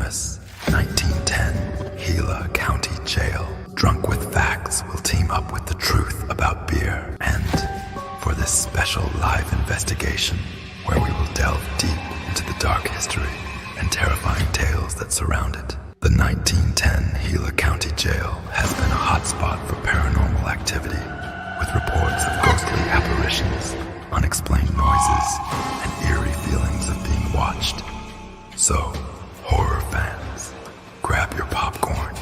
infamous 1910 Gila County Jail. Drunk with Facts will team up with the truth about beer, and for this special live investigation where we will delve deep into the dark history and terrifying tales that surround it. The 1910 Gila County Jail has been a hotspot for paranormal activity, with reports of ghostly apparitions, unexplained noises, and eerie feelings of being watched. So, horror fans, grab your popcorn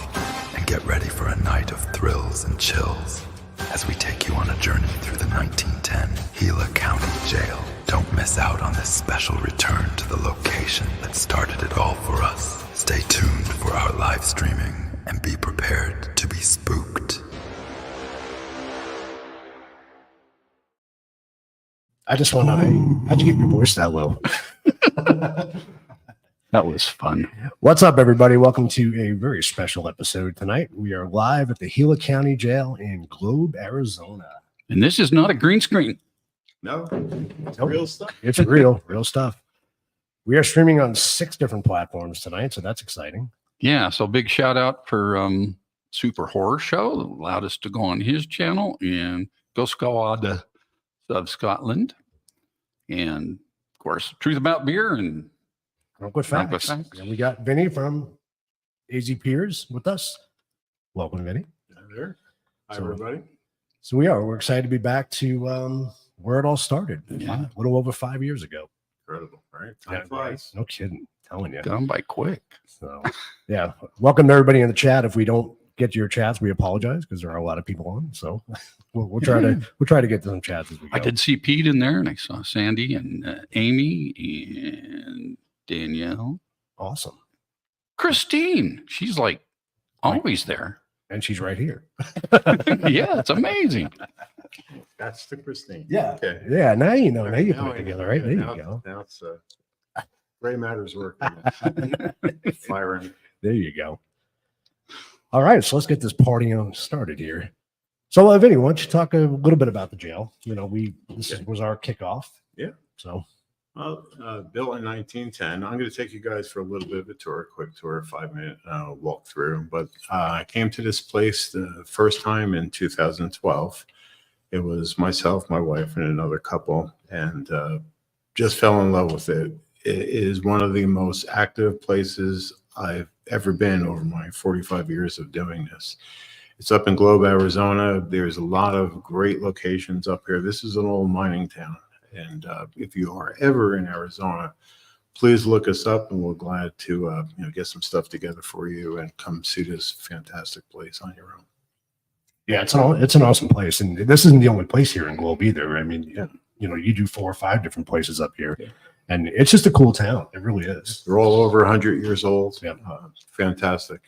and get ready for a night of thrills and chills as we take you on a journey through the 1910 Gila County Jail. Don't miss out on this special return to the location that started it all for us. Stay tuned for our live streaming and be prepared to be spooked. I just want to, how'd you get your voice that low? That was fun. What's up, everybody? Welcome to a very special episode tonight. We are live at the Gila County Jail in Globe, Arizona. And this is not a green screen. No, it's real stuff. It's real stuff. We are streaming on 6 different platforms tonight, so that's exciting. Yeah, so big shout out for Super Horror Show that allowed us to go on his channel, and Ghost Squad of Scotland, and of course Truth About Beer and Drunk with Facts. And we got Vinny from AZ Peers with us. Welcome, Vinny. Hi there. Hi, everybody. So we're excited to be back to where it all started. Yeah. A little over 5 years ago. Incredible, right? Yeah, Time flies. No kidding. Telling you. gone by quick. So yeah. Welcome to everybody in the chat. If we don't get to your chats, we apologize because there are a lot of people on. So we'll try to get to some chats as we go. I did see Pete in there, and I saw Sandy and Amy and Danielle. Awesome. Christine, she's like always there. And she's right here. Yeah, it's amazing. That's the Christine. Yeah. Okay. Yeah. Now you know. Now you Now put I it together, know. right? There Now- you go. Now it's Gray Matter's working. Firing. There you go. All right, so let's get this party on started here. So, Vinny, why don't you talk a little bit about the jail? You know, this was our kickoff. Yeah. So, Well, built in 1910. I'm going to take you guys for a little bit of a tour, quick tour, 5-minute walk through. But I came to this place the first time in 2012. It was myself, my wife, and another couple, and just fell in love with it. It is one of the most active places I've ever been over my 45 years of doing this. It's up in Globe, Arizona. There's a lot of great locations up here. This is an old mining town. And if you are ever in Arizona, please look us up, and we're glad to get some stuff together for you and come see this fantastic place on your own. yeah, it's an awesome place, and this isn't the only place here in Globe either. I mean, you know, you do 4 or 5 different places up here, and it's just a cool town. It really is. They're all over 100 years old. Yeah. Fantastic.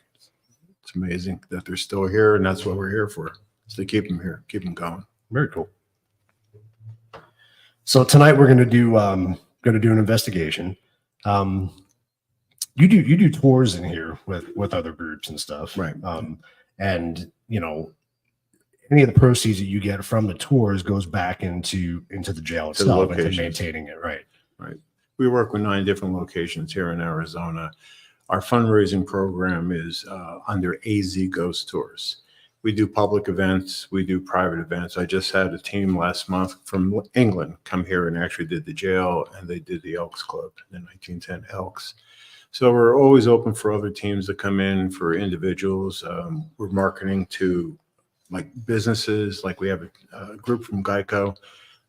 It's amazing that they're still here, and that's what we're here for, is to keep them here, keep them going. Very cool. So tonight we're going to do an investigation. You do tours in here with other groups and stuff, Right. And you know, any of the proceeds that you get from the tours goes back into the jail To the itself and to locations. maintaining it, right? Right. We work with 9 different locations here in Arizona. Our fundraising program is under AZ Ghost Tours. We do public events. We do private events. I just had a team last month from England come here and actually did the jail, and they did the Elks Club, the 1910 Elks. So we're always open for other teams to come in, for individuals. We're marketing to like businesses. Like we have a group from Geico.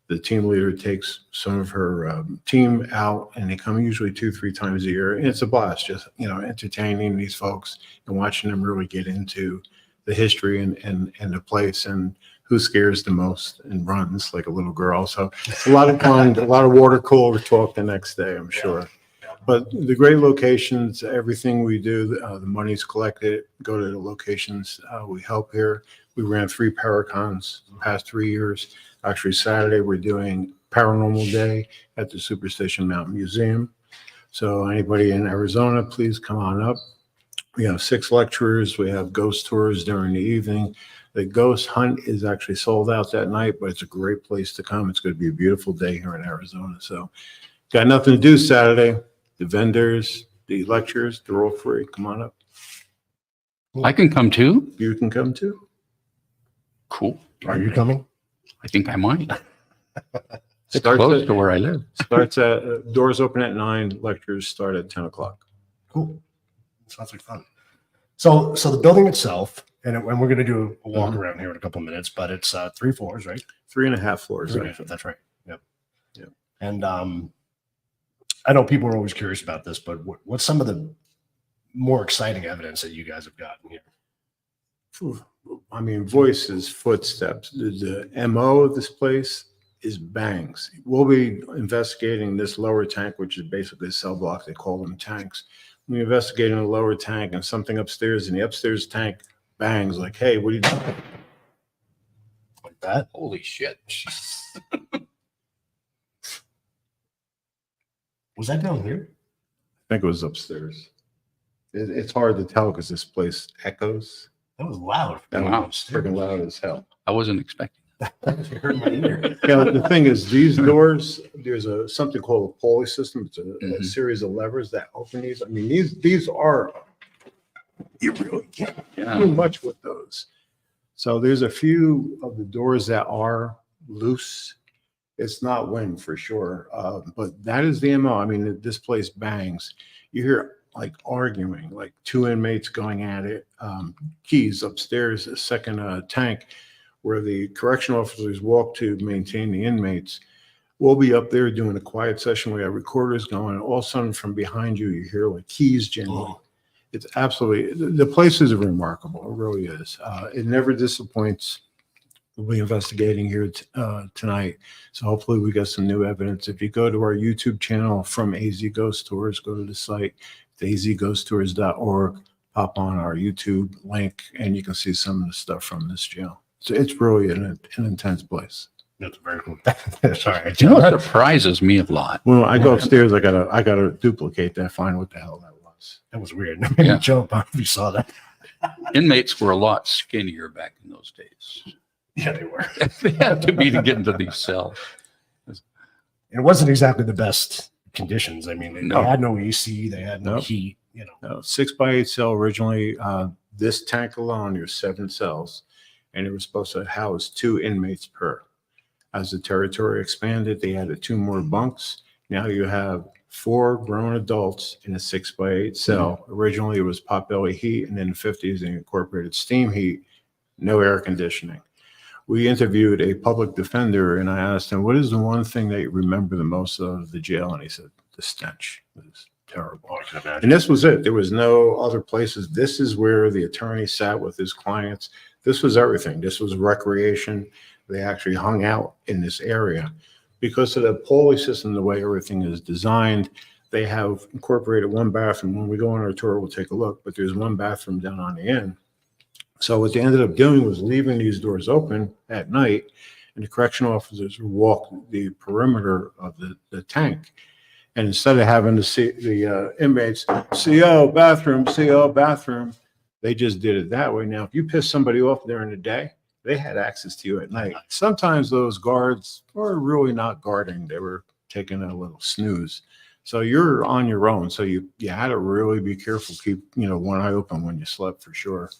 The team leader takes some of her team out, and they come usually 2-3 times a year. And it's a blast, just, entertaining these folks and watching them really get into the history and the place and who scares the most and runs like a little girl. So it's a lot of fun, a lot of water cooler talk the next day, I'm sure. But the great locations, everything we do, the money's collected, go to the locations we help here. We ran 3 Paracons the past 3 years. Actually, Saturday, we're doing Paranormal Day at the Superstition Mountain Museum. So anybody in Arizona, please come on up. We have 6 lecturers. We have ghost tours during the evening. The ghost hunt is actually sold out that night, but it's a great place to come. It's going to be a beautiful day here in Arizona. So got nothing to do Saturday. The vendors, The lectures, they're all free. Come on up. I can come too. You can come too. Cool. Are you coming? I think I might. It's Starts close at- to where I live. Starts at, doors open at 9, lectures start at 10 o'clock. Cool. Sounds like fun. So the building itself, and we're going to do a walk around here in a couple of minutes, but it's 3 floors, right? 3.5 floors. Three and a actually. half, that's right. Yep. Yep. And I know people are always curious about this, but what's some of the more exciting evidence that you guys have gotten here? Phew. I mean, voices, footsteps. The MO of this place is bangs. We'll be investigating this lower tank, which is basically a cell block. They call them tanks. We're investigating the lower tank and something upstairs, and the upstairs tank bangs like, hey, what are you doing? Like that? Holy shit. Was that down here? I think it was upstairs. It's hard to tell because this place echoes. That was loud. That Wow. was freaking loud as hell. I wasn't expecting. That hurt my ear. Yeah, the thing is, these doors, there's something called a pulley system. It's a Mhm. series of levers that open these. I mean, these are, you really can't do Yeah. much with those. So there's a few of the doors that are loose. It's not wind for sure, but that is the MO. I mean, this place bangs. You hear like arguing, like 2 inmates going at it. Keys upstairs, a second tank where the correctional officers walk to maintain the inmates. We'll be up there doing a quiet session. We have recorders going. All of a sudden from behind you, you hear like keys jamming. Oh. It's absolutely, the place is remarkable. It really is. It never disappoints. We'll be investigating here tonight. So hopefully we got some new evidence. If you go to our YouTube channel from AZ Ghost Tours, go to the site, azghosttours.org, pop on our YouTube link, and you can see some of the stuff from this jail. So it's really an intense place. That's very cool. Sorry. You know what surprises me a lot? When I go upstairs, I gotta duplicate that, find what the hell that was. That was weird. It made me jump. I don't know if you saw that. Inmates were a lot skinnier back in those days. Yeah, they were. They had to be to get into these cells. It wasn't exactly the best conditions. I mean, they No. had no AC, they had no Nope. heat, you know. 6x8 cell originally. This tank alone, there's 7 cells, and it was supposed to house 2 inmates per. As the territory expanded, they added 2 more bunks. Now you have 4 grown adults in a 6x8 cell. Originally, it was potbelly heat, and in the 50s, they incorporated steam heat, no air conditioning. We interviewed a public defender, and I asked him, what is the one thing that you remember the most of the jail? And he said, the stench. It was terrible. Oh, I can imagine. And this was it. There was no other places. This is where the attorney sat with his clients. This was everything. This was recreation. They actually hung out in this area. Because of the pulley system, the way everything is designed, they have incorporated 1 bathroom. When we go on our tour, we'll take a look, but there's 1 bathroom down on the end. So what they ended up doing was leaving these doors open at night, and the correctional officers would walk the perimeter of the tank. And instead of having to see the inmates, CO bathroom, they just did it that way. Now, if you piss somebody off during the day, they had access to you at night. Sometimes those guards were really not guarding. They were taking a little snooze. So you're on your own. So you had to really be careful, keep, one eye open when you slept for sure.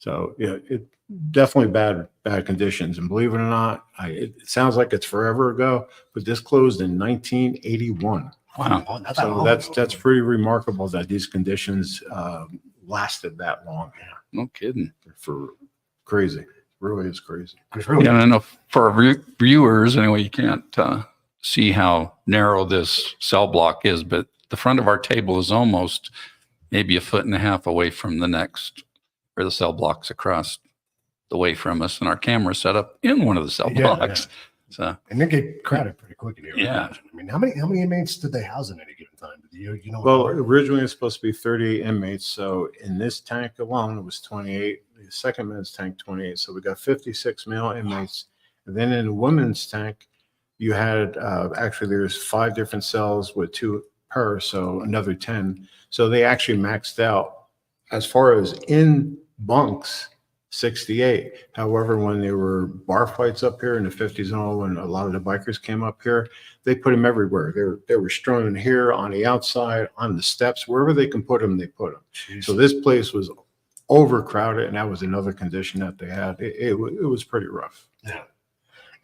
So yeah, it definitely bad conditions. And believe it or not, it sounds like it's forever ago, but this closed in 1981. Wow. Oh, not that So long that's ago. pretty remarkable that these conditions lasted that long. No kidding. For crazy, really is crazy. It's really Yeah, I know for our viewers, anyway, you can't see how narrow this cell block is, but the front of our table is almost maybe 1.5 feet away from the next, where the cell block's across the way from us, and our camera set up in one of the cell Yeah, blocks. So and they get crowded pretty quick in here. Yeah. I mean, how many inmates did they house at any given time? Do you know? Well, originally it was supposed to be 38 inmates. So in this tank alone, it was 28. The second men's tank, 28. So we got 56 male inmates. And then in the women's tank, you had actually there's 5 different cells with 2 per, so another 10. So they actually maxed out as far as in bunks. 68. However, when there were bar fights up here in the 50s and all, when a lot of the bikers came up here, they put them everywhere. They were strewn in here, on the outside, on the steps, wherever they can put them, they put them. So this place was overcrowded, and that was another condition that they had. It was pretty rough. Yeah.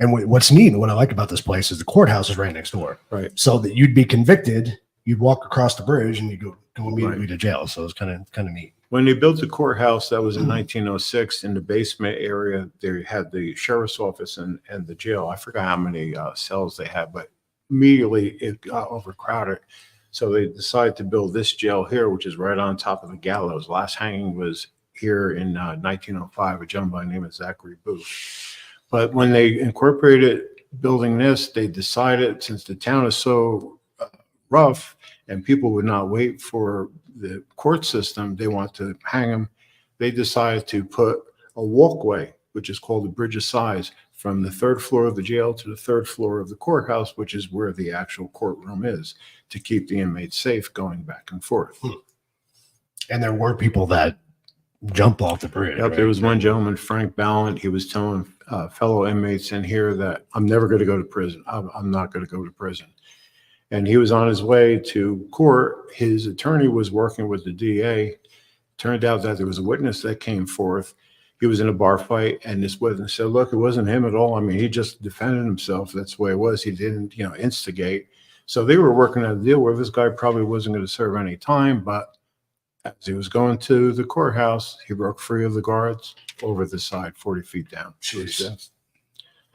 And what's neat and what I like about this place is the courthouse is right next door. Right. So that you'd be convicted, you'd walk across the bridge and you go immediately Right. to jail. So it's kind of neat. When they built the courthouse, that was in 1906, in the basement area, they had the sheriff's office and the jail. I forgot how many cells they had, but immediately it got overcrowded. So they decided to build this jail here, which is right on top of the gallows. Last hanging was here in 1905, a gentleman by the name of Zachary Booth. But when they incorporated building this, they decided, since the town is so rough and people would not wait for the court system, they want to hang them. They decided to put a walkway, which is called the Bridge of Sighs, from the 3rd floor of the jail to the 3rd floor of the courthouse, which is where the actual courtroom is, to keep the inmates safe going back and forth. And there were people that jump off the bridge. Yep, right? there was one gentleman, Frank Ballant. He was telling fellow inmates in here that I'm never going to go to prison. I'm not going to go to prison. And he was on his way to court. His attorney was working with the DA. Turned out that there was a witness that came forth. He was in a bar fight, and this witness said, look, it wasn't him at all. I mean, he just defended himself. That's the way it was. He didn't, instigate. So they were working out a deal where this guy probably wasn't going to serve any time, but as he was going to the courthouse, he broke free of the guards over the side, 40 feet down to his death.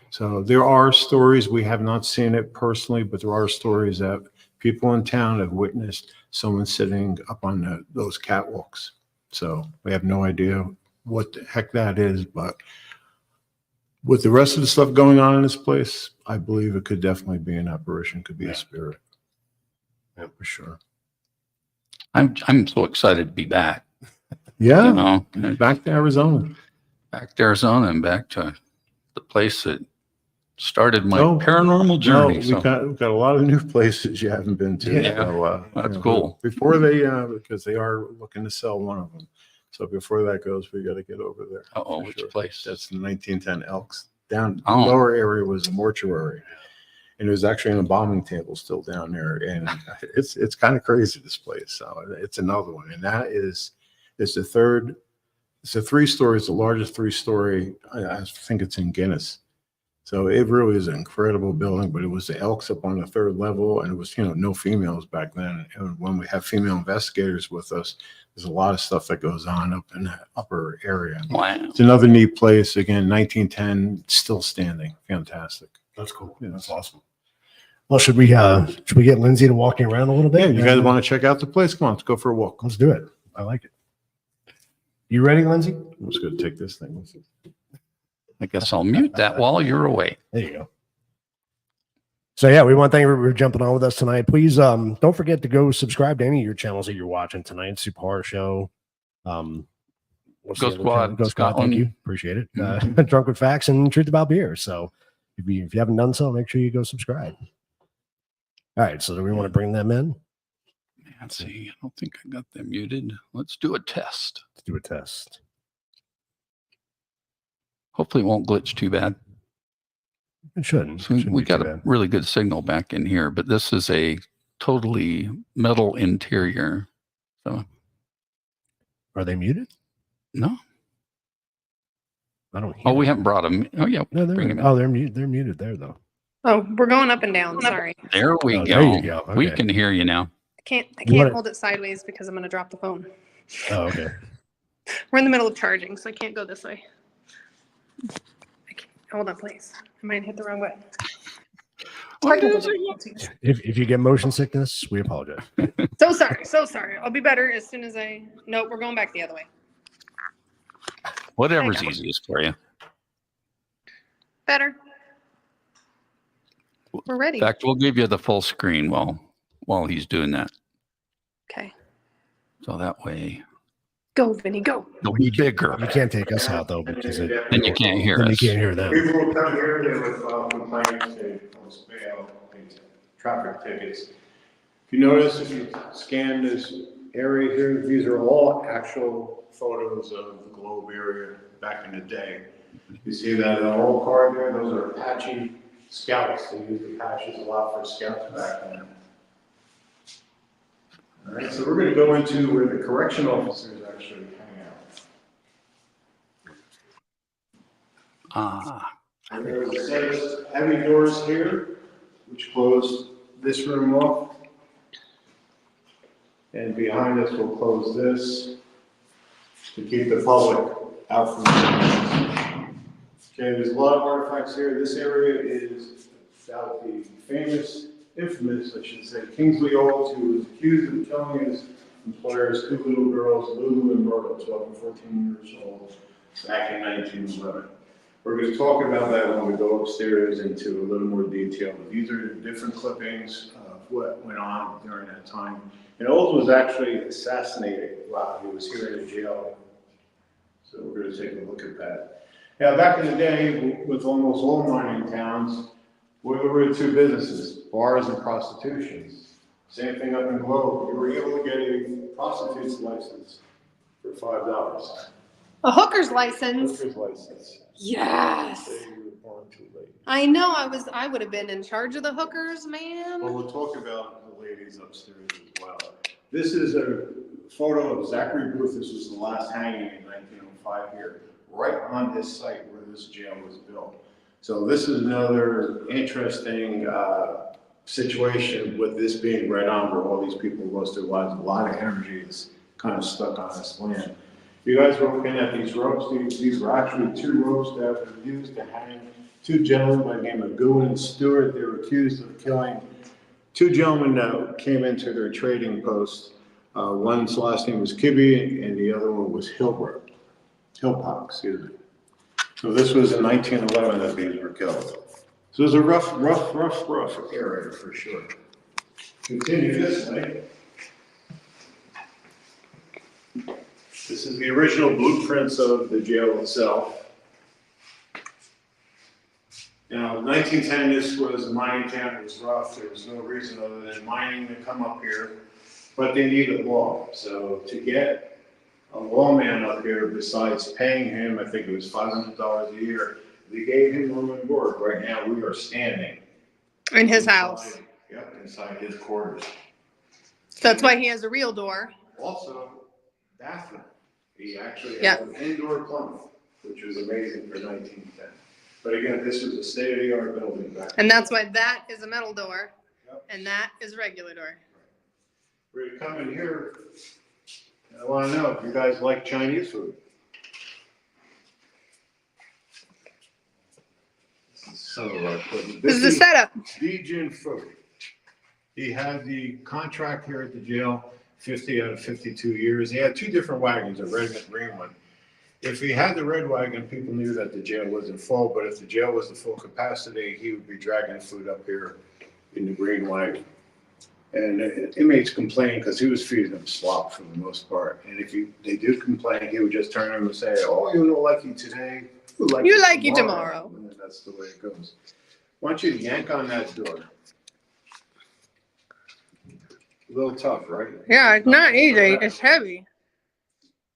So there are stories, we have not seen it personally, but there are stories that people in town have witnessed someone sitting up on those catwalks. So we have no idea what the heck that is, but with the rest of the stuff going on in this place, I believe it could definitely be an apparition, could be a spirit. Yeah, for sure. I'm so excited to be back. Yeah, back to Arizona. Back to Arizona and back to the place that started my Oh, paranormal journey. No, we've got a lot of new places you haven't been to. Yeah, so, that's cool. Before they, because they are looking to sell one of them. So before that goes, we got to get over there. Oh, for which sure. place? That's the 1910 Elks. Down Oh. the lower area was a mortuary. And there's actually an embalming table still down there. And it's kind of crazy, this place. So it's another one. And that is, it's a 3-story, it's the largest 3-story. I think it's in Guinness. So it really is an incredible building, but it was the Elks up on the 3rd level, and it was, no females back then. And when we have female investigators with us, there's a lot of stuff that goes on up in that upper area. Wow. It's another neat place. Again, 1910, still standing. Fantastic. That's cool. Yeah. That's awesome. Well, should we get Lindsay to walk you around a little bit? Yeah, you guys want to check out the place? Come on, let's go for a walk. Let's do it. I like it. You ready, Lindsay? I'm just going to take this thing. I guess I'll mute that while you're away. There you go. So yeah, we want to thank you for jumping on with us tonight. Please don't forget to go subscribe to any of your channels that you're watching tonight. Super Horror Show. What's Go the other Squad, channel? Go Squad. Thank Scotland. you. Appreciate it. Drunk with Facts and Truth About Beer. So if you haven't done so, make sure you go subscribe. All right. So do we want to bring them in? Let's see. I don't think I got them muted. Let's do a test. Let's do a test. Hopefully it won't glitch too bad. It shouldn't. So Shouldn't we be too got a bad. really good signal back in here, but this is a totally metal interior. So Are they muted? no. I don't hear Oh, we them. haven't brought them. Oh yeah. No, bring them in. they're muted. They're muted there though. Oh, we're going up and down. Sorry. There we Oh, go. there you go. We Okay. can hear you now. I can't You wanna- hold it sideways because I'm going to drop the phone. Oh, okay. We're in the middle of charging, so I can't go this way. Hold on, please. I might hit the wrong button. What is it? If you get motion sickness, we apologize. So sorry. So sorry. I'll be better as soon as nope, we're going back the other way. Whatever's easiest for you. Better. We're ready. In fact, we'll give you the full screen while he's doing that. Okay. So that way Go, Vinny, go. it'll be bigger. You can't take us out though, because Then you can't hear then you us. can't hear them. People will come here, they would file complaints, they post bail, traffic tickets. If you notice, if you scan this area here, these are all actual photos of the globe area back in the day. You see that old card there? Those are Apache Scouts. They used Apaches a lot for scouts back then. All right, so we're going to go into where the correction officers actually hang out. And there's a set of heavy doors here, which close this room off. And behind us, we'll close this to keep the public out from the windows. Okay, there's a lot of artifacts here. This area is about the infamous, I should say, Kingsley Olds, who was accused of killing his employer's two little girls, Lulu and Myrtle, 12 and 14 years old, back in 1911. We're going to talk about that when we go upstairs into a little more detail. These are different clippings of what went on during that time. And Olds was actually assassinated while he was here in the jail. So we're going to take a look at that. Now, back in the day, with almost all mining towns, what were the two businesses? Bars and prostitution. Same thing up in Globe. You were able to get a prostitute's license for $5. A hooker's license. Hooker's license. Yes. They were born too late. I know. I would have been in charge of the hookers, man. Well, we'll talk about the ladies upstairs as well. This is a photo of Zachary Booth. This was the last hanging in 1905 here, right on this site where this jail was built. So this is another interesting situation with this being right on where all these people lost their lives. A lot of energy is kind of stuck on this land. You guys were looking at these ropes. These were actually two ropes that were used to hang two gentlemen by the name of Goon and Stewart. They were accused of killing two gentlemen that came into their trading post. One's last name was Kibbe and the other one was Hillpock, excuse me. So this was in 1911 that these were killed. So it was a rough area for sure. Continue this way. This is the original blueprints of the jail itself. Now, in 1910, this was a mining town. It was rough. There was no reason other than mining to come up here, but they needed law. So to get a lawman up here, besides paying him, I think it was $500 a year, they gave him room and board. Right now, we are standing In his house. Yep, inside his quarters. So that's why he has a real door. Also, bathroom. He actually had an indoor plumbing, which was amazing for 1910. But again, this was a state-of-the-art building back then. And that's why that is a metal door. Yep. And that is a regular door. We're going to come in here. I want to know if you guys like Chinese food. This is the setup. Dijin Food. He had the contract here at the jail, 50 out of 52 years. He had two different wagons, a red and a green one. If he had the red wagon, people knew that the jail wasn't full, but if the jail was the full capacity, he would be dragging food up here in the green wagon. And inmates complained because he was feeding them slop for the most part. And if they did complain, he would just turn to them and say, "Oh, you don't like you today. You like you tomorrow." And that's the way it goes. I want you to yank on that door. A little tough, right? Yeah, it's not easy. It's heavy.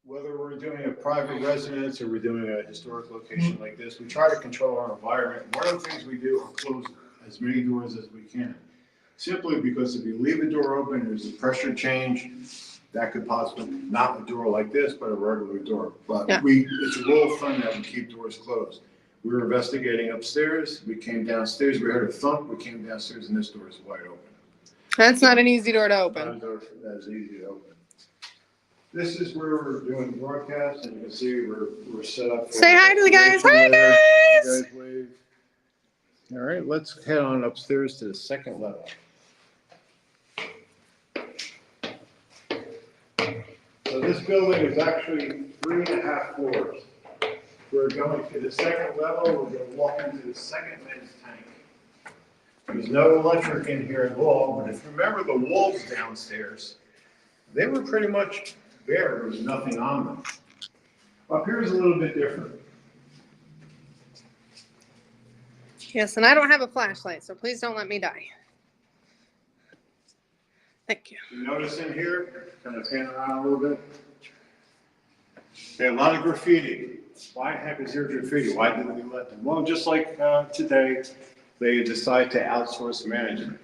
Whether we're doing a private residence or we're doing a historic location like this, we try to control our environment. One of the things we do is close as many doors as we can. Simply because if you leave a door open, there's a pressure change that could possibly, not a door like this, but a regular door. But it's a rule of thumb that we keep doors closed. We were investigating upstairs. We came downstairs. We heard a thump. We came downstairs, and this door is wide open. That's not an easy door to open. Not a door that's easy to open. This is where we're doing the broadcast, and you can see we're set up. Say hi to the guys. Hi, guys. Wave. All right, let's head on upstairs to the second level. So this building is actually 3.5 floors. We're going to the second level. We're going to walk into the second men's tank. There's no electric in here at all, but if you remember the walls downstairs, they were pretty much bare. There was nothing on them. Up here is a little bit different. Yes, and I don't have a flashlight, so please don't let me die. Thank you. You notice in here, kind of pan around a little bit. They had a lot of graffiti. Why the heck is there graffiti? Why didn't we let them? Well, just like today, they decide to outsource management.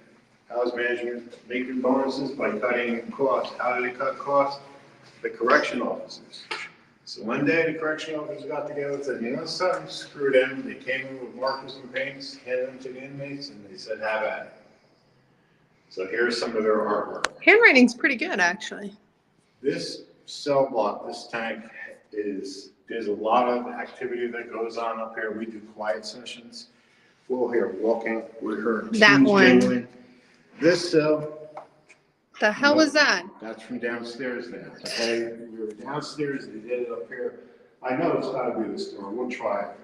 How is management making bonuses? By cutting costs. How do they cut costs? The correction officers. So one day the correction officers got together and said, you know something, screw them. They came in with markers and paints, handed them to the inmates, and they said, have at it. So here's some of their artwork. Handwriting's pretty good, actually. This cell block, this tank, there's a lot of activity that goes on up here. We do quiet sessions. We'll hear walking, we hear That shoes one. jingling. This cell, The hell was that? that's from downstairs now. Okay, we were downstairs, they did it up here. I know it's gotta be this door, we'll try it.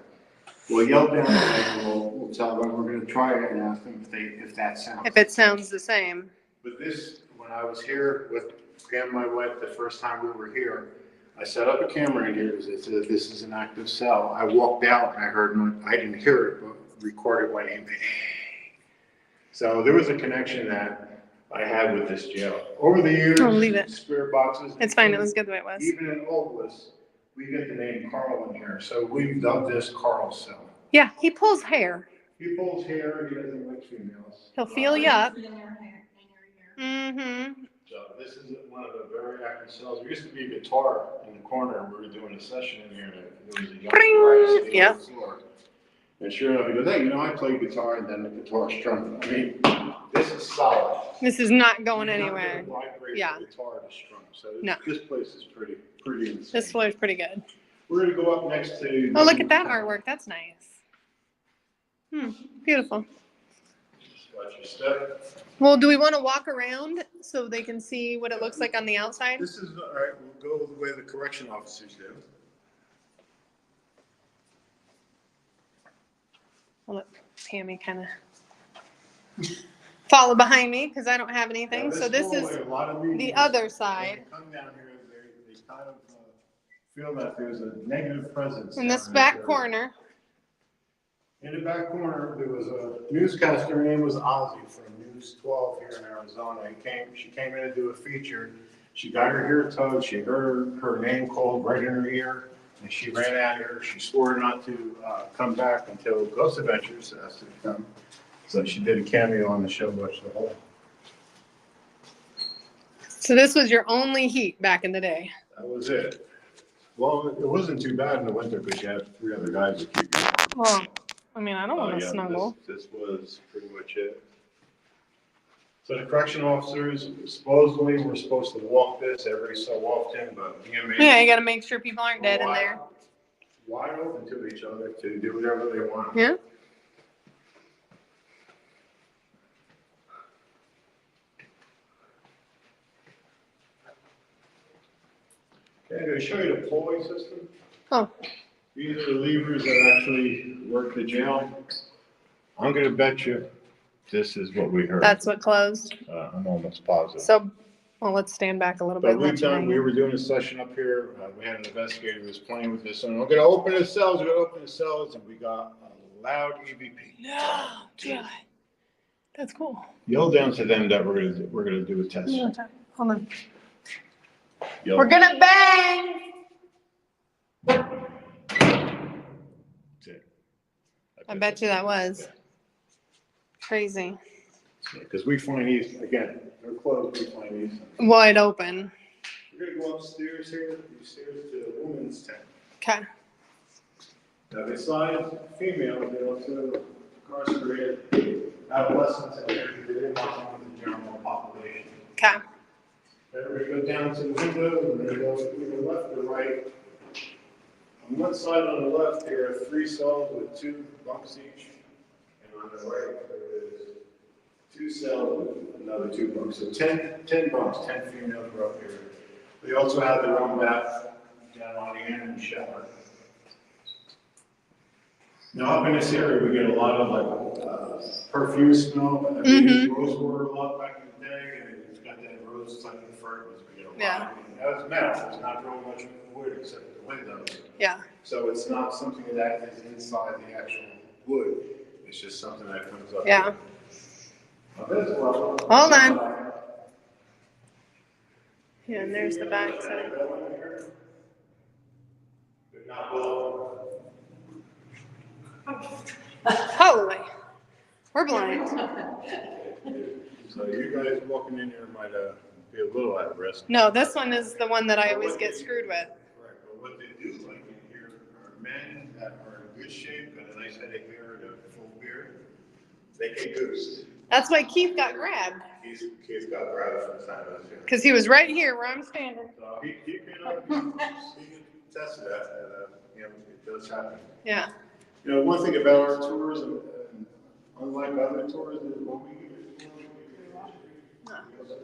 We'll yell down and we'll tell them we're gonna try it and ask them if that sounds. If it sounds the same. But this, when I was here with Pam, my wife, the first time we were here, I set up a camera in here because they said this is an active cell. I walked out and I heard, I didn't hear it, but recorded my name. So there was a connection that I had with this jail. Over the years, Oh, leave it. spirit boxes. It's fine. It was good the way it was. Even in Ovalus, we get the name Carl in here. So we've dubbed this Carl cell. Yeah, he pulls hair. He pulls hair, he doesn't like females. He'll feel you up. Mm-hmm. So this is one of the very active cells. There used to be a guitar in the corner, and we were doing a session in here, and there was a young guy sitting on the floor. And sure enough, he goes, hey, I play guitar, and then the guitar strummed. I mean, this is solid. This is not going You're not anywhere. gonna vibrate Yeah. the guitar to strum. So No. this place is pretty insane. This floor's pretty good. We're gonna go up next to. Oh, look at that artwork. That's nice. Beautiful. Just watch your step. Well, do we want to walk around so they can see what it looks like on the outside? This is, all right, we'll go the way the correction officers do. I'll let Tammy kind of follow behind me because I don't have anything. Now, So this is hallway, a lot of the meetings, other when side. they come down here, they kind of feel that there's a negative presence. In down this back area. corner. In the back corner, there was a newscaster, her name was Ozzy from News 12 here in Arizona. She came in to do a feature. She got her ear tugged, she heard her name called right in her ear, and she ran out here. She swore not to come back until Ghost Adventures asked her to come. So she did a cameo on the show, Watch the Hole. So this was your only heat back in the day. That was it. Well, it wasn't too bad in the winter because you had 3 other guys to keep you. Well, I mean, I don't want to Yeah, snuggle. This was pretty much it. So the correction officers supposedly were supposed to walk this every so often, but the inmates. Yeah, you got to make sure people aren't dead in there. Wide open to each other to do whatever they want. Yeah. Okay, I'm going to show you the pulley system. Oh, These are the levers that actually work the jail. I'm going to bet you this is what we heard. that's what closed. I'm almost positive. So, well, let's stand back a little bit. But we've done, we were doing a session up here, we had an investigator who was playing with this, and we're gonna open the cells, and we got a loud EVP. No, God. That's cool. Yell down to them that we're gonna do a test. Hold on. Yell. We're gonna bang. That's it. I bet you that was crazy. Because we find these, again, they're closed, we find these. Wide open. We're gonna go upstairs here, these stairs to the women's tent. Okay. Now, besides female, they also incarcerated adolescents and they didn't want them in the general population. Okay. Then we're gonna go down to the window, and then go either left or right. On one side on the left, there are 3 cells with 2 bunks each, and on the right, there is 2 cells with another 2 bunks. So 10 bunks, 10 females were up here. They also have their own bath down on the end and shower. Now, up in this area, we get a lot of like perfume smell. We used rose water a lot back in the day, and it's got that rose type of fragrance. We get a lot. Yeah. That was metal. It's not real much wood except the windows. Yeah. So it's not something that is inside the actual wood. It's just something that comes up. Yeah. Hold Hold on. Yeah, and there's the back side. Not below. Holy, we're blind. So you guys walking in here might be a little at risk. No, this one is the one that I always get screwed with. Correct, but what they do like in here are men that are in good shape, got a nice head of hair and a full beard. They get goosed. That's why Keith got grabbed, He's got grabbed from the time I was here. because he was right here where I'm standing. So he can test that, and, it does happen. Yeah. One thing about our tours, and unlike other tours, is when we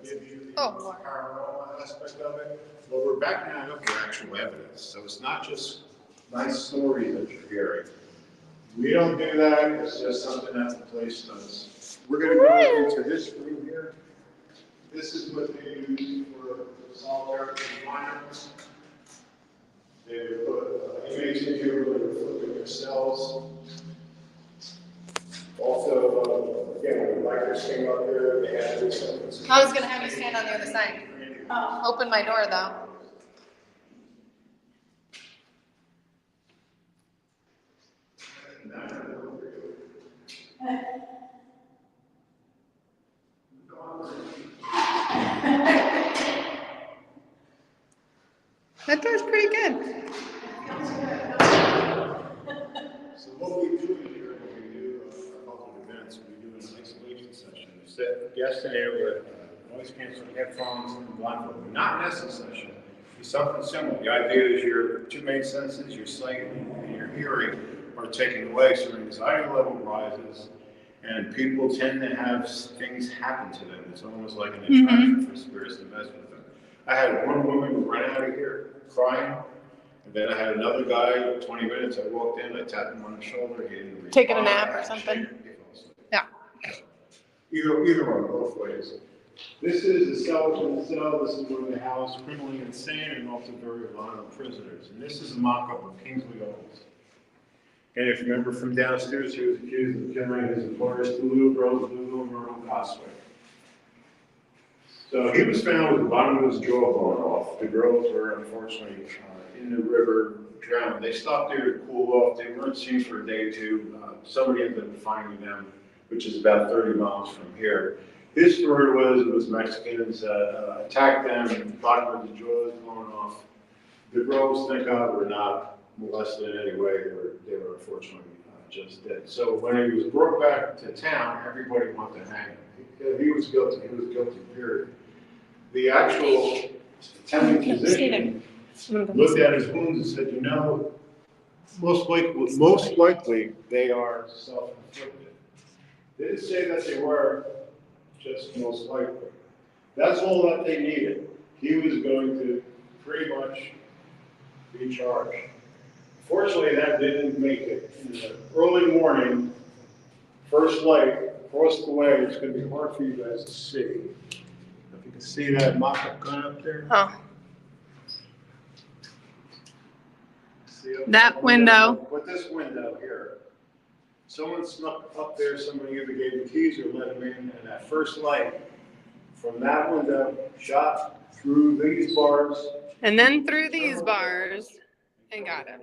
give you Oh, Lord. paranormal aspect of it, but we're backing that up with actual evidence. So it's not just nice stories that you're hearing. We don't do that. It's just something that the place does. We're going to go into this room here. This is what they use for solitary confinement. They put inmates in here where they're flipping their cells. Also, again, when the bikers came up there, they had this. I was going to have you stand on the other side. Open my door, though. That door's pretty good. So what we do in here, when we do our public events, we do an isolation session. We set guests in here with noise canceling headphones and blindfold. Not an essence session. It's something similar. The idea is your two main senses, your sight and your hearing, are taken away, so your anxiety level rises, and people tend to have things happen to them. It's almost like an attraction for spirits to mess with them. I had one woman who ran out of here crying, and then I had another guy, 20 minutes, I walked in, I tapped him on the shoulder, he didn't respond. Taking a nap or something? Yeah. Either one, both ways. This is a cell, this is where they house criminally insane and also very violent prisoners. And this is a mock-up of Kingsley Olds. And if you remember from downstairs, he was accused of killing his employers, Lulu, Rose Lulu, and Myrtle Cosway. So he was found with the bottom of his jawbone off. The girls were unfortunately in the river, drowned. They stopped there to cool off. They weren't seen for a day or two. Somebody ended up finding them, which is about 30 miles from here. His story was it was Mexicans that attacked them, and the bottom of the jaws blown off. The girls, thank God, were not molested in any way. They were unfortunately just dead. So when he was brought back to town, everybody wanted to hang him. He was guilty. He was guilty, period. The actual attending physician looked at his wounds and said, most likely they are self-inflicted. They didn't say that they were, just most likely. That's all that they needed. He was going to pretty much be charged. Fortunately, that didn't make it. In the early morning, first light across the way, it's going to be hard for you guys to see. If you can see that mock-up gun up there. Oh. That window. With this window here. Someone snuck up there, somebody either gave the keys or let him in, and that first light from that window shot through these bars. And then through these bars and got him.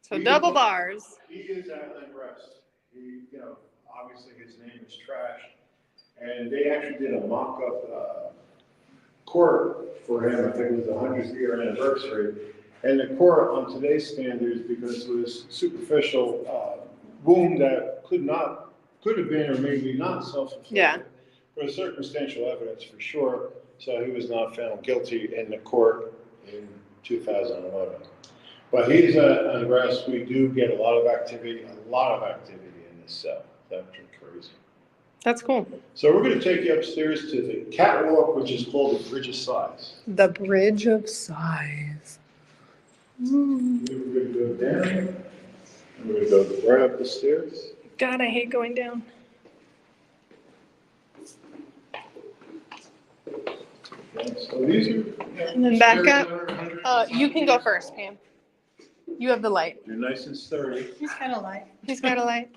So double bars. He is at unrest. Obviously his name is Trash. And they actually did a mock-up court for him. I think it was the 100th year anniversary. And the court, on today's standards, because it was superficial wound that could have been or maybe not self-inflicted. Yeah. There was circumstantial evidence for sure, so he was not found guilty in the court in 2011. But he's on arrest. We do get a lot of activity in this cell. That's crazy. That's cool. So we're going to take you upstairs to the catwalk, which is called the Bridge of Sighs. The Bridge of Sighs. We're going to go down. I'm going to go right up the stairs. God, I hate going down. So these are, And then back up. You can go first, Pam. You have the light. You're nice and sturdy. He's got a light. He's got a light.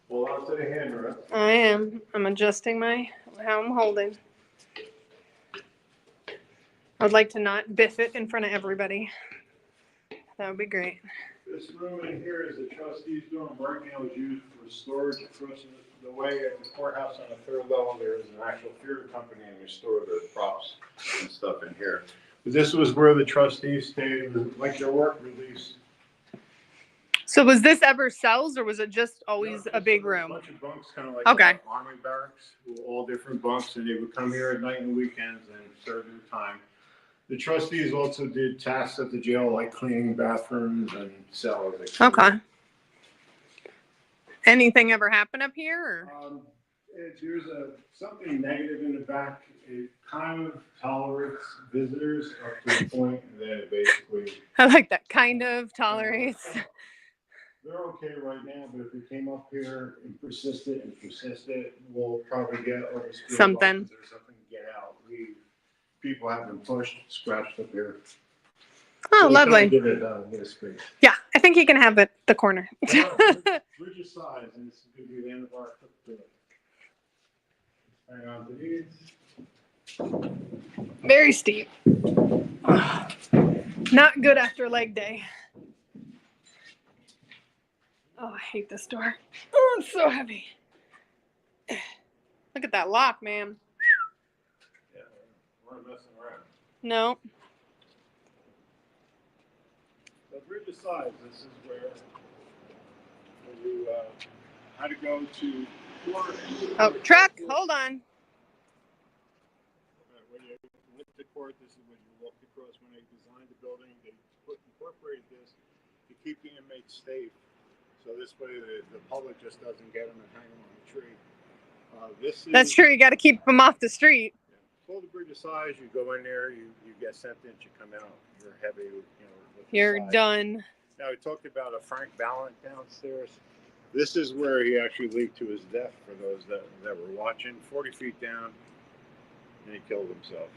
Hold on to the handrail. I am. I'm adjusting how I'm holding. would like to not biff it in front of everybody. That would be great. This room in here is the trustees' dorm. Right now is used for storage. Across the way at the courthouse on the third level, there is an actual theater company and they store the props and stuff in here. But this was where the trustees stayed. It was like their work release. So was this ever cells or was it just always a big room? A bunch of bunks, kind of like Okay. army barracks, all different bunks, and they would come here at night and weekends and serve their time. The trustees also did tasks at the jail, like cleaning bathrooms and cellars. Okay. Anything ever happen up here? Or? There's something negative in the back. It kind of tolerates visitors up to a point, and then it basically. I like that. Kind of tolerates. They're okay right now, but if we came up here and persisted, we'll probably get something. Or something to get out. People have been pushed, scratched up here. Oh, so lovely. Give it a space. Yeah, I think he can have it the corner. We're just size, and this is going to be the end of our cook. Hang on to these. Very steep. Not good after leg day. Oh, I hate this door. Oh, it's so heavy. Look at that lock, man. Yeah, we're messing around. No. So bridge of size, this is where you had to go to court. Oh, truck, hold on. When you went to court, this is when you walked across. When they designed the building, they incorporated this to keep the inmates safe. So this way the public just doesn't get them and hang them on a tree. That's true. You got to keep them off the street. Yeah. Pull the bridge of size. You go in there. You get sentenced. You come out. You're heavy. You're done. Now we talked about a Frank Ballant downstairs. This is where he actually leaked to his death. For those that were watching, 40 feet down, and he killed himself.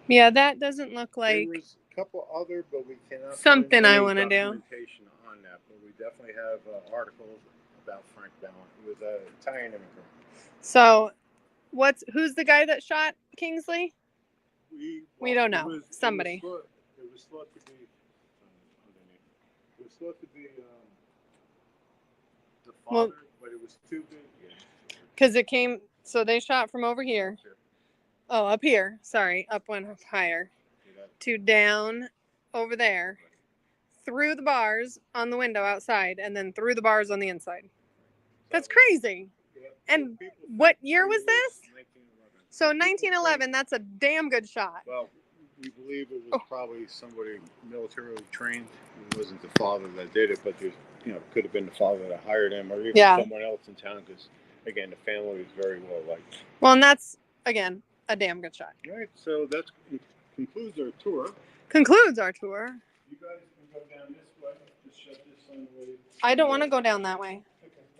Yeah, that doesn't look like. There was a couple other, but we cannot. Something I want to do. Documentation on that, but we definitely have articles about Frank Ballant. He was an Italian immigrant. So, who's the guy that shot Kingsley? We don't know. Somebody. It was thought to be. It was thought to be the father, but it was too big. Because it came. So they shot from over here. Oh, up here. Sorry, up one higher. To down over there. Through the bars on the window outside, and then through the bars on the inside. That's crazy. And what year was this? 1911. So 1911, that's a damn good shot. Well, we believe it was probably somebody militarily trained. It wasn't the father that did it, but there's, could have been the father that hired him, or even someone else in town, because, again, the family is very well liked. Well, and that's, again, a damn good shot. Right, so that concludes our tour. Concludes our tour. You guys can go down this way. Just shut this on the way. I don't want to go down that way.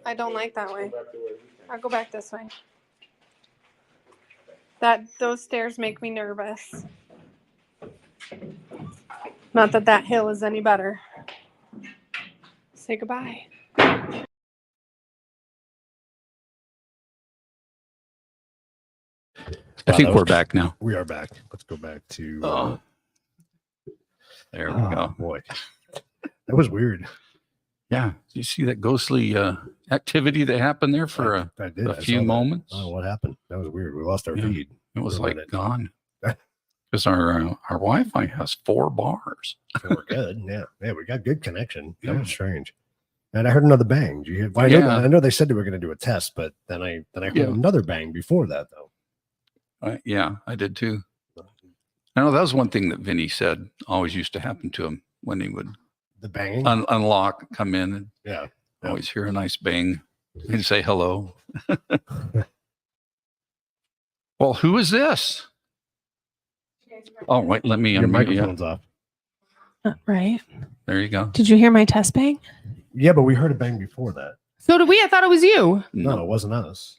I don't like that way. Go back the way we came. I'll go back this way. Those stairs make me nervous. Not that hill is any better. Say goodbye. I think we're back now. We are back. Let's go back to. There we go. Boy, that was weird. Yeah. You see that ghostly activity that happened there for a few moments? Oh, what happened? That was weird. We lost our feed. It was like gone. Because our Wi-Fi has 4 bars. So we're good. Yeah, we got good connection. That was strange. And I heard another bang. Did you hear? I know they said they were going to do a test, but then I heard another bang before that, though. Yeah, I did too. I know that was one thing that Vinny said always used to happen to him when he would the banging unlock, come in, and always hear a nice bang. He'd say hello. Well, who is this? Oh, wait, let me. Your microphone's off. Right. There you go. Did you hear my test bang? Yeah, but we heard a bang before that. So did we? I thought it was you. No, it wasn't us.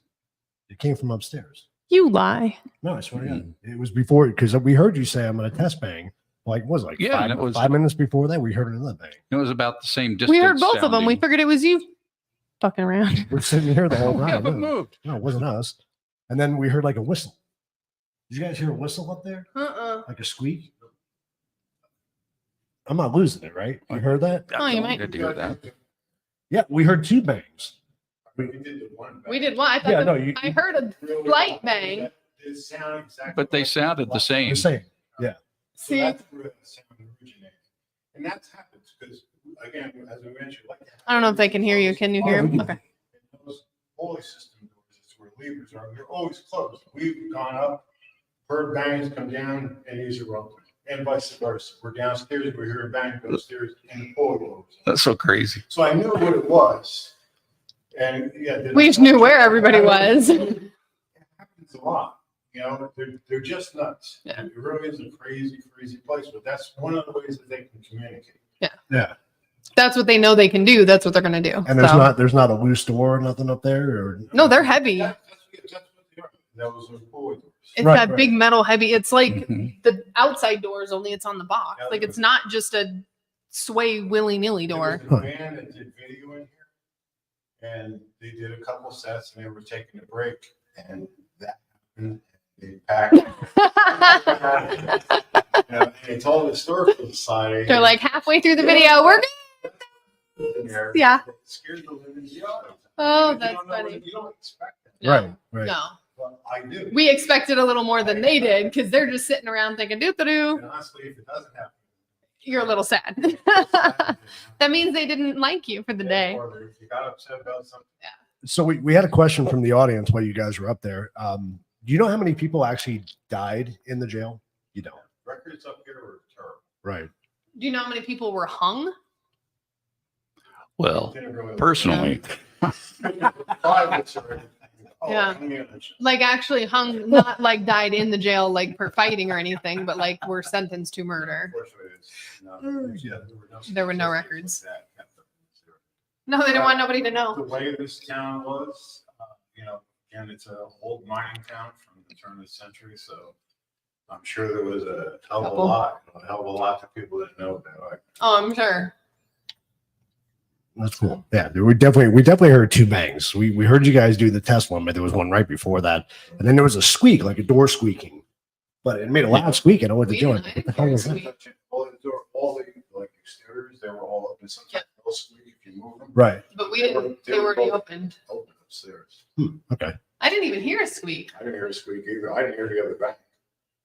It came from upstairs. You lie. No, I swear to God. It was before, because we heard you say I'm going to test bang. Like, was it like 5 minutes before that? We heard another bang. It was about the same distance. We heard both of them. We figured it was you fucking around. We're sitting here the whole We time. haven't moved. No, it wasn't us. And then we heard like a whistle. Did you guys hear a whistle up there? Uh-uh. Like a squeak? I'm not losing it, right? You heard that? Oh, you might. Did hear that. Yeah, we heard 2 bangs. We did the one. We did what? I thought Yeah, no, you. I heard a slight bang. It sounded exactly But they like sounded the same. The same. Yeah. So See, that's where the sound originated. And that happens because, again, as we mentioned, like I don't know if they can hear you. Can you hear Oh, we him? can. Okay. those holy system doors, that's where levers are. They're always closed. We've gone up, heard bangs come down, and these are open, and vice versa. We're downstairs, we hear a bang go upstairs, and the pull goes. That's so crazy. So I knew what it was, and yeah, We just knew where everybody was. It happens a lot. You know, they're just nuts. Yeah. It really is a crazy, crazy place, but that's one of the ways that they can communicate. Yeah. That's what they know they can do. That's what they're gonna do. And there's not a loose door or nothing up there, or No, they're heavy. That's what they are. That was those pull doors. It's Right, that right. big metal heavy. It's like Mhm. the outside doors, only it's on the box. Yeah, Like it's not just a sway willy-nilly door. There was a band that did video in here, and they did a couple sets, and they were taking a break, and that happened. They packed. And they told the historical society. They're like halfway through the video. We're there, Yeah. it scared the living out of them. Oh, You that's don't know funny. what- You don't expect that. No, right, right. No. Well, I do. We expected a little more than they did because they're just sitting around thinking, doo doo. And honestly, if it doesn't happen. You're a little sad. That means they didn't like you for the day. Or if you got upset about something. So we had a question from the audience while you guys were up there. Do you know how many people actually died in the jail? You don't. Records up here were terrible. Right. Do you know how many people were hung? Well, Didn't really- personally, Privates or anything. Oh, Yeah. yeah. Like actually hung, not like died in the jail, like for fighting or anything, but like were sentenced to murder. Unfortunately, it's not- yeah, There were no statistics records. like that. No, they didn't want nobody to know. The way this town was, again, it's an old mining town from the turn of the century, so I'm sure there was a hell of a Couple. lot that people didn't know about. Like, Oh, I'm sure. That's cool. Yeah, we definitely heard 2 bangs. We heard you guys do the test one, but there was one right before that, and then there was a squeak, like a door squeaking, but it made a loud squeak. I know what to We do. didn't- What the hell was that? Squeak. all the like exteriors, they were all open. Sometimes they'll squeak if you move them. Right. But we didn't, they were already opened. Open upstairs. Okay. I didn't even hear a squeak. I didn't hear a squeak either. I didn't hear the other back.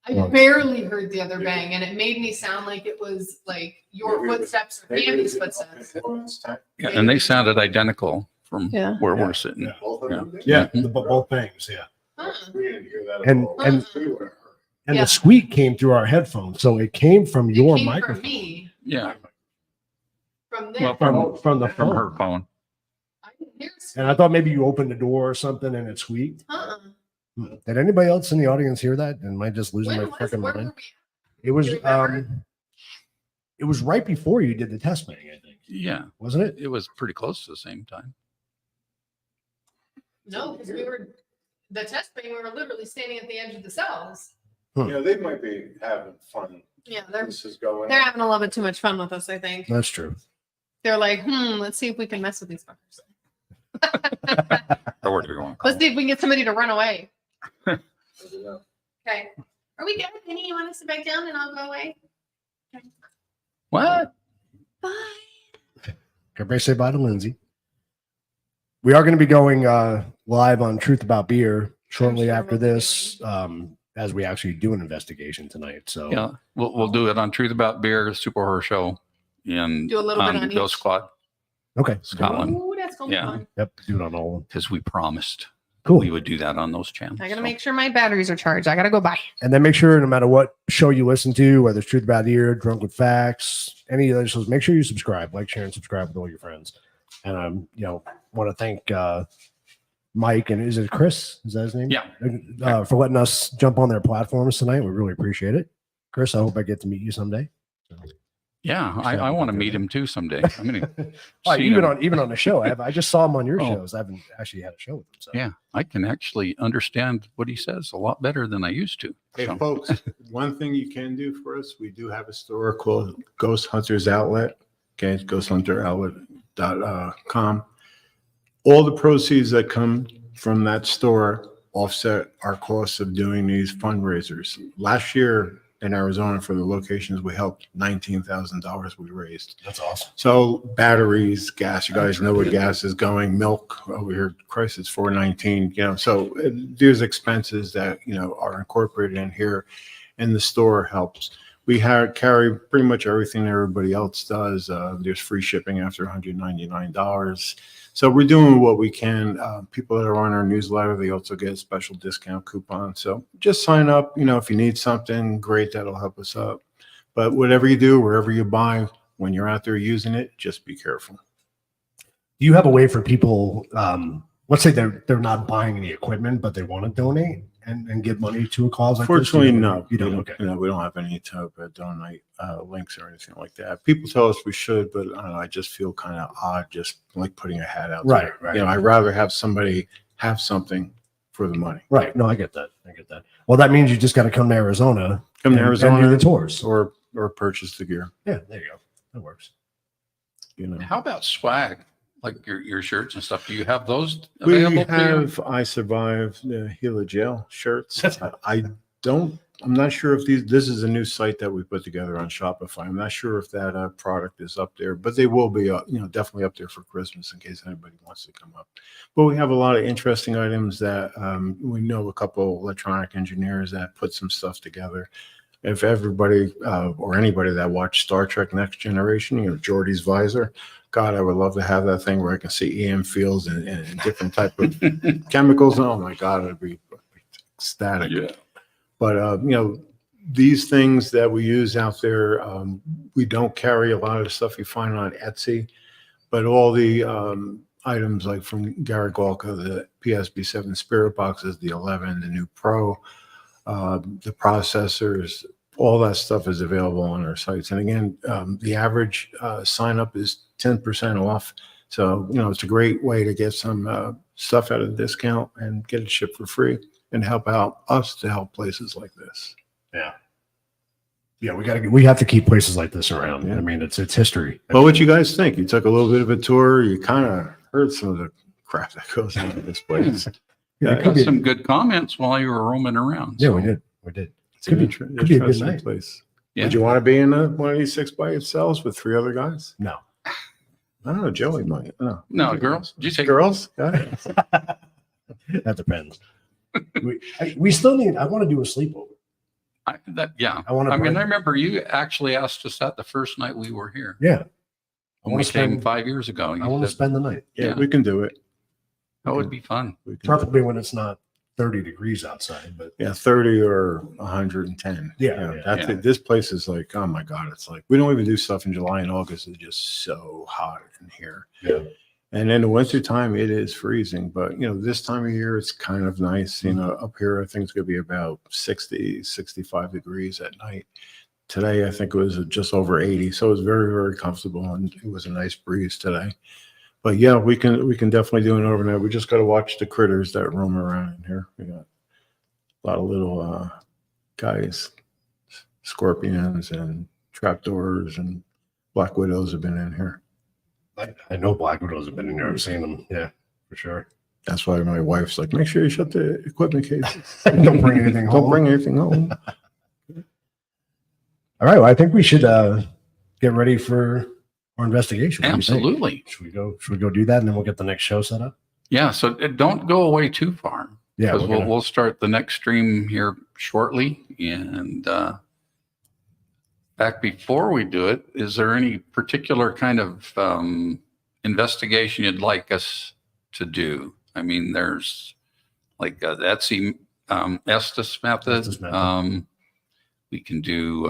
I Well- barely heard the other bang, and it made me sound like it was like your Maybe- footsteps or Maybe Andy's it's up footsteps. in Florence time. yeah, and they sounded identical from Yeah. where Yeah. we're sitting. Yeah. Both of them did? Yeah, Mhm. both bangs. Yeah. Huh. We didn't hear that at And- all. and- We would've heard. And Yeah. the squeak came through our headphones, so it came from It your came microphone. from me, Yeah. from there. Well, From the from phone. her phone. I didn't hear a squeak. And I thought maybe you opened the door or something and it squeaked. Uh-uh. Did anybody else in the audience hear that? Am I just losing When my was, freaking where mind? were we? It was Do you remember? it was right before you did the test bang, I think. Yeah, Wasn't it? it was pretty close to the same time. No, because we were, the test bang, we were literally standing at the edge of the cells. They might be having fun. Yeah, they're This is going. they're on. having a little bit too much fun with us, I think. That's true. They're like, let's see if we can mess with these fuckers. Or where do we want? Let's see if we can get somebody to run away. I don't know. Okay. Are we good? Penny, you want to sit back down and I'll go away? What? Bye. Everybody say bye to Lindsay. We are going to be going live on Truth About Beer shortly sure after we'll be this, as we actually do an investigation tonight. So Yeah, we'll do it on Truth About Beer, Super Horror Show, and Do a little bit on Ghost each. Squad, okay, Scotland, Ooh, that's gonna be Yeah. fun. yep, do it on all of them. because we promised Cool. we would do that on those channels. I gotta So, make sure my batteries are charged. I gotta go buy. And then make sure, no matter what show you listen to, whether it's Truth About Beer, Drunk with Facts, any of those shows, make sure you subscribe, like, share, and subscribe with all your friends. And want to thank Mike and is it Chris? Is that his name? Yeah. For letting us jump on their platforms tonight. We really appreciate it. Chris, I hope I get to meet you someday. Yeah, I want to meet him too someday. I'm gonna Even on the show. I just saw him on your Oh. shows. I haven't actually had a show with him. So Yeah, I can actually understand what he says a lot better than I used to. Hey, So, folks, one thing you can do for us, we do have a store called Ghost Hunters Outlet. Okay, it's ghosthunteroutlet.com. All the proceeds that come from that store offset our costs of doing these fundraisers. Last year, in Arizona for the locations we helped. $19,000 we raised. That's awesome. So batteries, gas, you guys know where gas is going, milk over here, Christ, it's $4.19, so there's expenses that, are incorporated in here, and the store helps. We carry pretty much everything everybody else does. There's free shipping after $199. So we're doing what we can. People that are on our newsletter, they also get a special discount coupon. So just sign up, if you need something, great, that'll help us out. But whatever you do, wherever you buy, when you're out there using it, just be careful. Do you have a way for people, let's say they're not buying any equipment, but they want to donate and give money to a cause like Fortunately, this? no. You don't? Okay. We don't have any type of donate links or anything like that. People tell us we should, but I don't know, I just feel kind of odd just like putting a hat out there. Right. I'd rather have somebody have something for the money. Right. No, I get that. Well, that means you just got to come to Arizona. Come to and Arizona do the tours. or purchase the gear. Yeah, there you go. That works. How about swag? Like your shirts and stuff. Do you have those We available? have I Survived the Gila Jail shirts. I'm not sure if this is a new site that we put together on Shopify. I'm not sure if that product is up there, but they will be, definitely up there for Christmas in case anybody wants to come up. But we have a lot of interesting items that we know a couple electronic engineers that put some stuff together. If everybody or anybody that watched Star Trek Next Generation, Geordi's visor, God, I would love to have that thing where I can see EM fields and different type of chemicals. Oh my God, I'd be ecstatic. Yeah. But, these things that we use out there, we don't carry a lot of the stuff you find on Etsy, but all the items like from Gary Golka, the PSB7 Spirit boxes, the 11, the new Pro, the processors, all that stuff is available on our sites. And again, the average sign up is 10% off. So, it's a great way to get some stuff at a discount and get it shipped for free and help out us to help places like this. Yeah, we have to keep places like this around. Yeah. I mean, it's history. Well, what you guys think? You took a little bit of a tour. You kind of heard some of the crap that goes into this place. I got some good comments while you were roaming around. Yeah, so- we did. It's Could an be a good interesting night. place. Yeah. Would you want to be in one of these 6x8 cells with 3 other guys? No. I don't know. Joey might. No, girls. Did you say Girls? Yeah. That depends. we still need. I want to do a sleepover. I want to. I remember you actually asked us that the first night we were here. Yeah. I When want we to came spend. 5 years ago. I You want to said spend the night, Yeah, we can do it. that would be fun. We can preferably when it's not 30 degrees outside. But 30 or 110. Yeah. That's Yeah. it. This place is like, oh my God, it's like we don't even do stuff in July and August. It's just so hot in here. Yeah. And in the wintertime, it is freezing. But this time of year, it's kind of nice. Up here, I think it's gonna be about 60, 65 degrees at night. Today, I think it was just over 80. So it was very, very comfortable, and it was a nice breeze today. But yeah, we can definitely do an overnight. We just got to watch the critters that roam around in here. We got a lot of little guys, scorpions and trapdoors and black widows have been in here. I know black widows have been in here. I've seen them. Yeah, for sure. That's why my wife's like, make sure you shut the equipment cases. Don't bring anything home. Don't bring anything home. All right. Well, I think we should get ready for our investigation. What do you think? Absolutely. Should we go do that, and then we'll get the next show set up? Yeah. So don't go away too far. Yeah. Because we're gonna- we'll start the next stream here shortly. And back before we do it, is there any particular kind of investigation you'd like us to do? I mean, there's like the Etsy Estes method. Estes method. We can do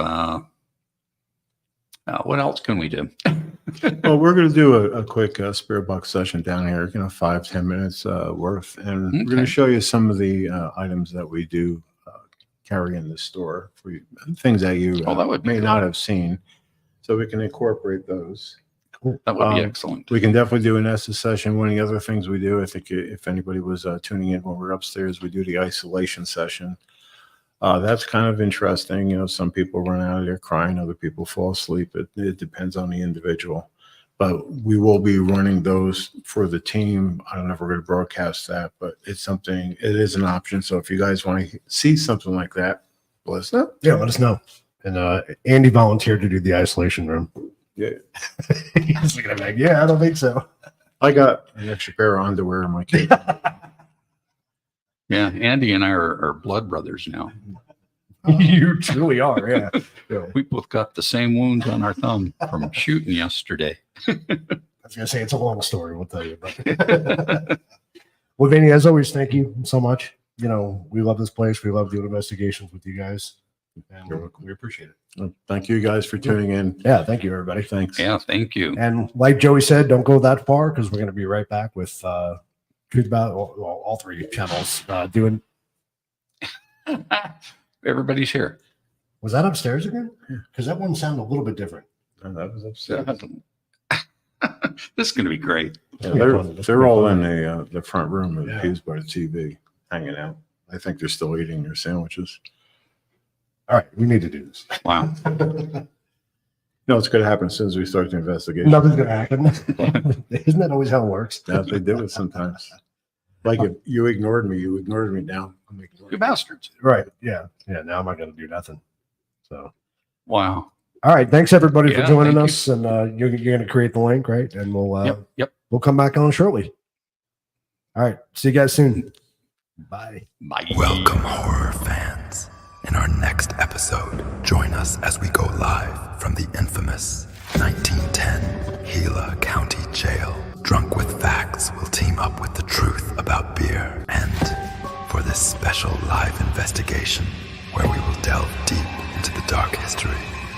what else can we do? Well, we're going to do a quick spirit box session down here, 5-10 minutes worth. And we're going to Okay. show you some of the items that we do carry in the store for you, things that you That would be may cool. not have seen. So we can incorporate those. That would be excellent. We can definitely do an Estes session. One of the other things we do, I think if anybody was tuning in when we're upstairs, we do the isolation session. That's kind of interesting. Some people run out of there crying, other people fall asleep. It depends on the individual. But we will be running those for the team. I don't know if we're going to broadcast that, but it is an option. So if you guys want to see something like that, let us know. Yeah, let us know. And Andy volunteered to do the isolation room. Yeah. He's looking at me like, yeah, I don't think so. I got an extra pair of underwear in my case. Yeah, Andy and I are blood brothers now. You truly are, yeah. Yeah. We both got the same wounds on our thumb from shooting yesterday. I was gonna say it's a long story. We'll tell you. But well, Vinny, as always, thank you so much. You know, we love this place. We love doing investigations with you guys, and we appreciate it. Thank you guys for tuning in. Yeah, thank you, everybody. Thanks. Yeah, thank you. And like Joey said, don't go that far because we're going to be right back with Truth About all three channels doing. Everybody's here. Was that upstairs again? Because that one sounded a little bit different. That was upset. This is going to be great. Yeah, they're all in the front room of the pews by the TV, hanging out. I think they're still eating their sandwiches. All right, we need to do this. Wow. No, it's going to happen as soon as we start the investigation. Nothing's going to happen. Isn't that always how it works? Yeah, they do it sometimes. Like if you ignored me now. I'm ignoring You bastards. Right. Yeah. Yeah. Now I'm not going to do nothing. So, Wow. all right. Thanks everybody for Yeah, joining thank us. And you're going to create the link, right? And Yep. we'll come back on shortly. All right. See you guys soon. Bye. Bye. Welcome, horror fans. In our next episode, join us as we go live from the infamous 1910 Gila County Jail. Drunk with Facts will team up with the truth about beer. And for this special live investigation, where we will delve deep into the dark history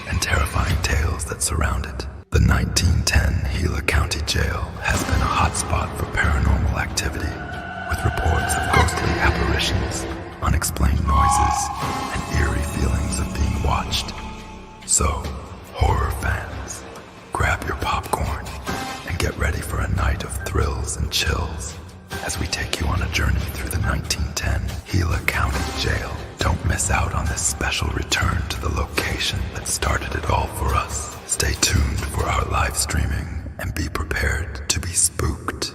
and terrifying tales that surround it. The 1910 Gila County Jail has been a hotspot for paranormal activity, with reports of ghostly apparitions, unexplained noises, and eerie feelings of being watched. So, horror fans, grab your popcorn and get ready for a night of thrills and chills as we take you on a journey through the 1910 Gila County Jail. Don't miss out on this special return to the location that started it all for us. Stay tuned for our live streaming and be prepared to be spooked.